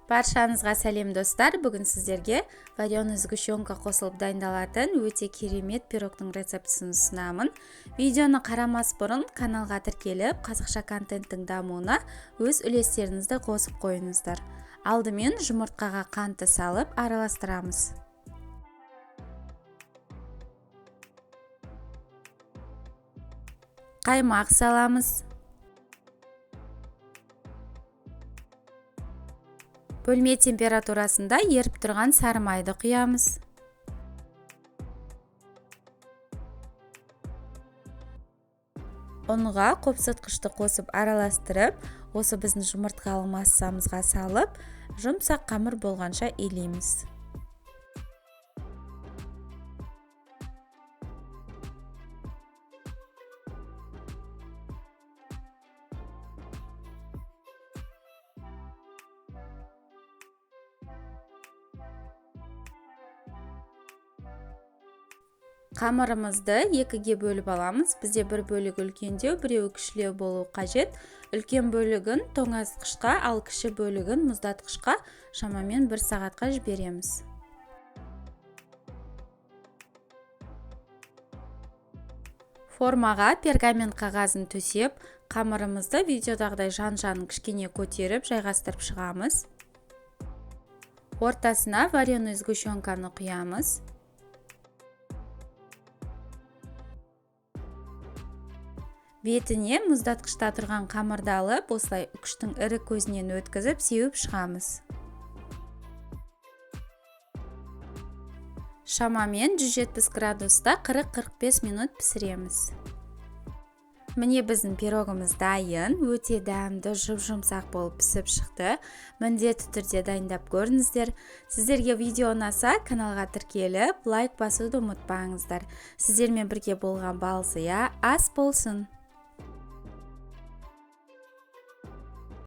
Баршаңызға сәлем достар. Бүгін сіздерге вареный сгущенка қосылып дайындалатын өте керемет пирогтың рецептісін ұсынамын. Видеоны қарамас бұрын каналға тіркеліп, қазақша контенттің дамуына өз үлестеріңізді қосып қойыңыздар. Алдымен жұмыртқаға қантты салып араластырамыз. Қаймақ саламыз. Бөлме температурасында еріп тұрған сары майды құямыз. Ұнға қопсытқышты қосып араластырып, осы біздің жұмыртқалы массамызға салып, жұмсақ қамыр болғанша илейміз. Қамырымызды екіге бөліп аламыз. Бізде бір бөлігі үлкендеу, біреуі кішілеу болу қажет. Үлкен бөлігін тоңазытқышқа, ал кіші бөлігін мұздатқышқа шамамен 1 сағатқа жібереміз. Формаға пергамент қағазын төсеп, қамырымызды видеодағыдай жан-жағын кішкене көтеріп, жайғастырып шығамыз. Ортасына вареный сгущенканы құямыз. Бетіне мұздатқышта тұрған қамырды алып, осылай үкіштің ірі көзінен өткізіп, сеуіп шығамыз. Шамамен 170 градуста 40-45 минут пісіреміз. Міне біздің пирогымыз дайын, өте дәмді, жұп-жұмсақ болып пісіп шықты. Міндетті түрде дайындап көріңіздер. Сіздерге видео ұнаса, каналға тіркеліп, лайк басуды ұмытпаңыздар. Сіздермен бірге болған балзия ас болсын.